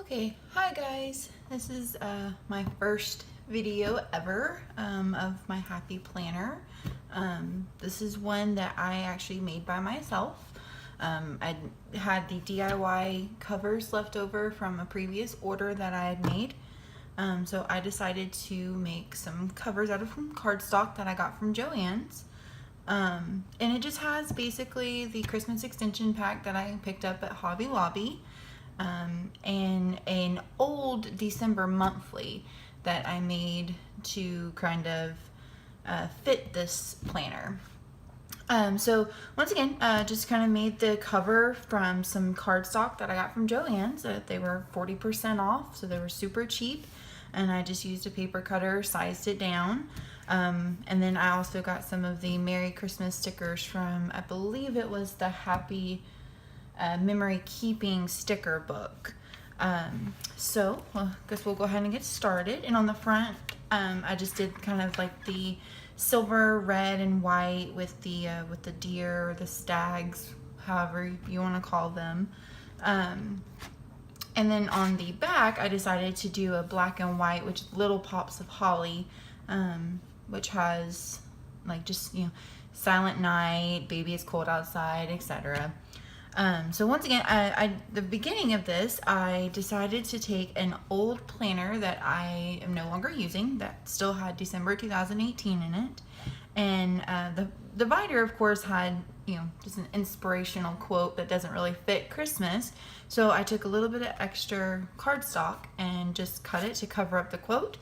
Okay, hi guys. This is my first video ever of my happy planner. This is one that I actually made by myself. I had the DIY covers left over from a previous order that I had made. So I decided to make some covers out of some cardstock that I got from Joann's. And it just has basically the Christmas extension pack that I picked up at Hobby Lobby. And an old December monthly that I made to kind of fit this planner. So once again, just kind of made the cover from some cardstock that I got from Joann's. They were 40% off, so they were super cheap. And I just used a paper cutter, sized it down. And then I also got some of the Merry Christmas stickers from, I believe it was the Happy Memory Keeping sticker book. So I guess we'll go ahead and get started. And on the front, I just did kind of like the silver, red, and white with the deer or the stags, however you want to call them. And then on the back, I decided to do a black and white, which is little pops of holly, which has like just, Silent Night, Baby It's Cold Outside, etc. So once again, the beginning of this, I decided to take an old planner that I am no longer using that still had December 2018 in it. And the divider, of course, had, just an inspirational quote that doesn't really fit Christmas. So I took a little bit of extra cardstock and just cut it to cover up the quote.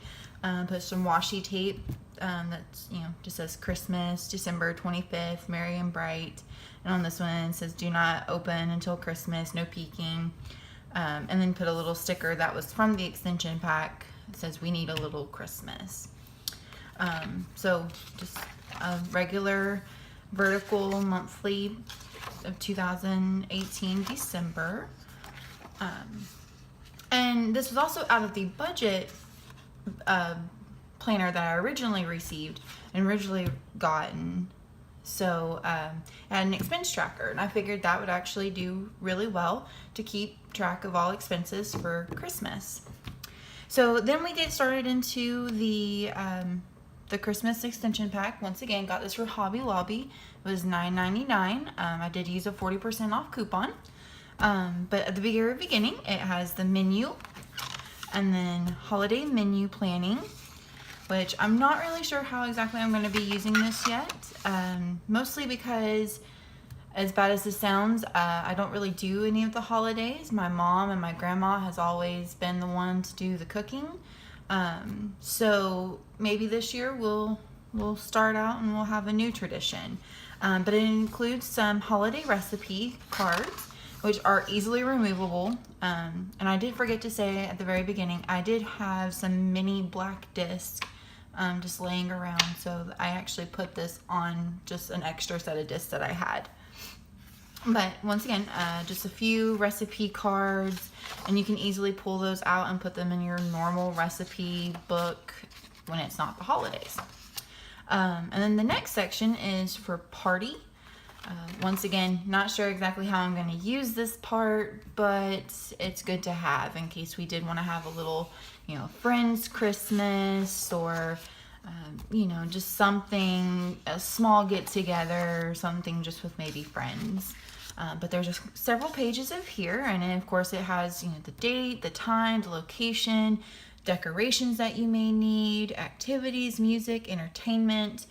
Put some washi tape that's, just says Christmas, December 25th, merry and bright. And on this one it says do not open until Christmas, no peeking. And then put a little sticker that was from the extension pack. It says we need a little Christmas. So just a regular vertical monthly of 2018 December. And this was also out of the budget planner that I originally received and originally gotten. So I had an expense tracker, and I figured that would actually do really well to keep track of all expenses for Christmas. So then we get started into the Christmas extension pack. Once again, got this from Hobby Lobby. It was $9.99. I did use a 40% off coupon. But at the very beginning, it has the menu and then holiday menu planning, which I'm not really sure how exactly I'm going to be using this yet. Mostly because, as bad as this sounds, I don't really do any of the holidays. My mom and my grandma has always been the one to do the cooking. So maybe this year we'll start out and we'll have a new tradition. But it includes some holiday recipe cards, which are easily removable. And I did forget to say at the very beginning, I did have some mini black discs just laying around, so I actually put this on just an extra set of discs that I had. But once again, just a few recipe cards, and you can easily pull those out and put them in your normal recipe book when it's not the holidays. And then the next section is for party. Once again, not sure exactly how I'm going to use this part, but it's good to have in case we did want to have a little, friends Christmas, or just something, a small get together, or something just with maybe friends. But there's just several pages of here, and then of course it has the date, the time, the location, decorations that you may need, activities, music, entertainment,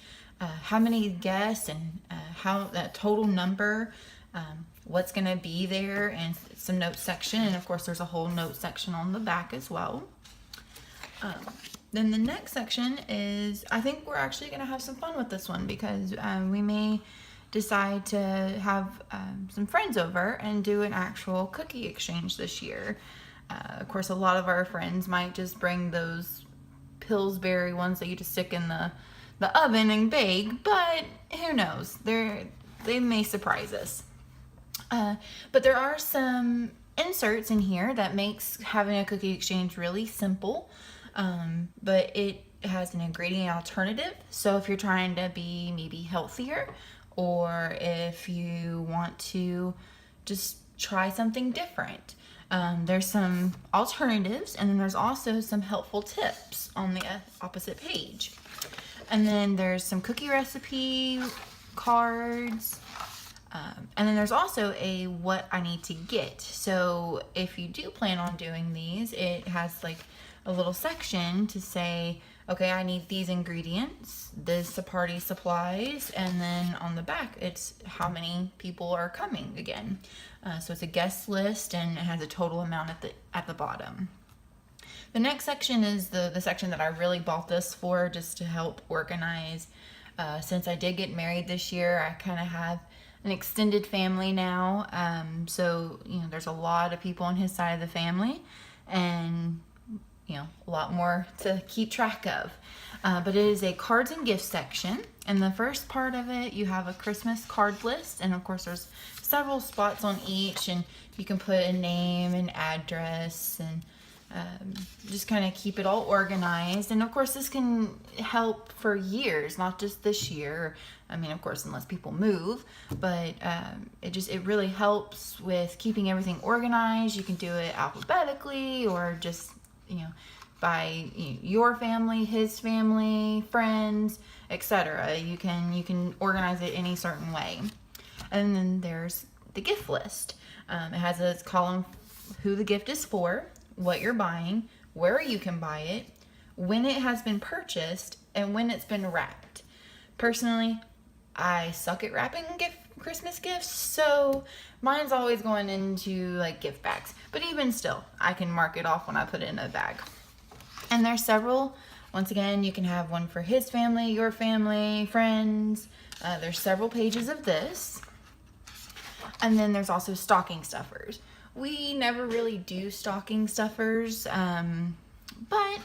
how many guests, and how that total number, what's going to be there, and some notes section. And of course there's a whole note section on the back as well. Then the next section is, I think we're actually going to have some fun with this one, because we may decide to have some friends over and do an actual cookie exchange this year. Of course, a lot of our friends might just bring those Pillsbury ones that you just stick in the oven and bake, but who knows? They may surprise us. But there are some inserts in here that makes having a cookie exchange really simple. But it has an ingredient alternative. So if you're trying to be maybe healthier, or if you want to just try something different, There's some alternatives, and then there's also some helpful tips on the opposite page. And then there's some cookie recipe cards. And then there's also a what I need to get. So if you do plan on doing these, it has like a little section to say, okay, I need these ingredients, this party supplies, and then on the back it's how many people are coming again. So it's a guest list, and it has a total amount at the bottom. The next section is the section that I really bought this for, just to help organize. Since I did get married this year, I kind of have an extended family now. So, there's a lot of people on his side of the family, and, a lot more to keep track of. But it is a cards and gifts section. And the first part of it, you have a Christmas card list. And of course, there's several spots on each, and you can put a name and address, and just kind of keep it all organized. And of course, this can help for years, not just this year. I mean, of course, unless people move, but it really helps with keeping everything organized. You can do it alphabetically, or just by your family, his family, friends, etc. You can organize it any certain way. And then there's the gift list. It has a column who the gift is for, what you're buying, where you can buy it, when it has been purchased, and when it's been wrapped. Personally, I suck at wrapping Christmas gifts, so mine's always going into like gift bags. But even still, I can mark it off when I put it in a bag. And there's several. Once again, you can have one for his family, your family, friends. There's several pages of this. And then there's also stocking stuffers. We never really do stocking stuffers, but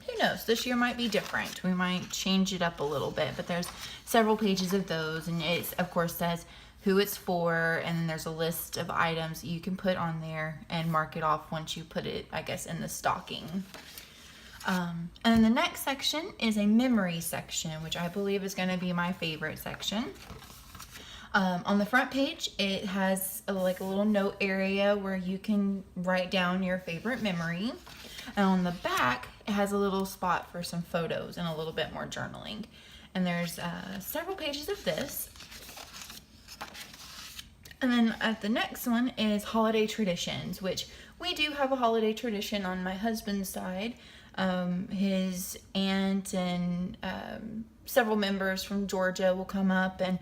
who knows? This year might be different. We might change it up a little bit, but there's several pages of those, and it, of course, says who it's for, and then there's a list of items you can put on there and mark it off once you put it, I guess, in the stocking. And then the next section is a memory section, which I believe is going to be my favorite section. On the front page, it has a little note area where you can write down your favorite memory. And on the back, it has a little spot for some photos and a little bit more journaling. And there's several pages of this. And then at the next one is holiday traditions, which we do have a holiday tradition on my husband's side. His aunt and several members from Georgia will come up and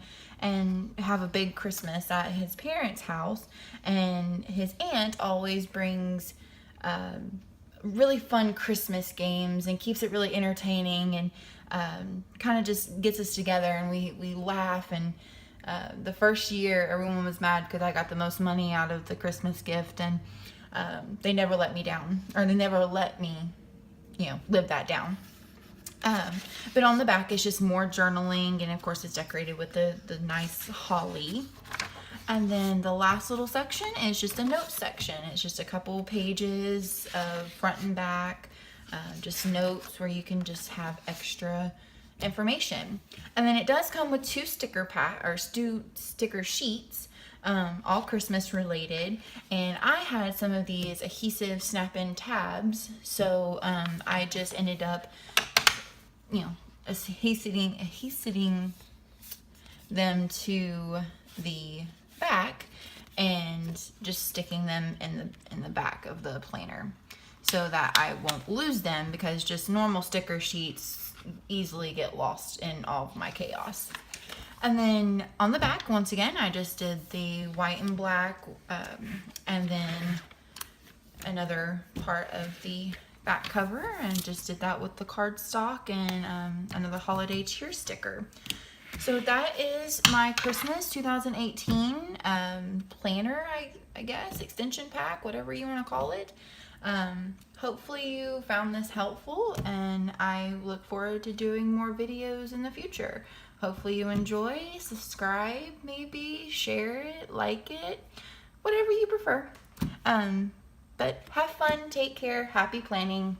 have a big Christmas at his parents' house. And his aunt always brings really fun Christmas games and keeps it really entertaining, and kind of just gets us together, and we laugh. And the first year, everyone was mad because I got the most money out of the Christmas gift, and they never let me down, or they never let me live that down. But on the back is just more journaling, and of course it's decorated with the nice holly. And then the last little section is just a note section. It's just a couple pages of front and back, just notes where you can just have extra information. And then it does come with two sticker sheets, all Christmas related. And I had some of these adhesive snap-in tabs, so I just ended up adhesing them to the back and just sticking them in the back of the planner so that I won't lose them, because just normal sticker sheets easily get lost in all of my chaos. And then on the back, once again, I just did the white and black, and then another part of the back cover, and just did that with the cardstock and another holiday cheer sticker. So that is my Christmas 2018 planner, I guess, extension pack, whatever you want to call it. Hopefully you found this helpful, and I look forward to doing more videos in the future. Hopefully you enjoy, subscribe, maybe share it, like it, whatever you prefer. But have fun, take care, happy planning.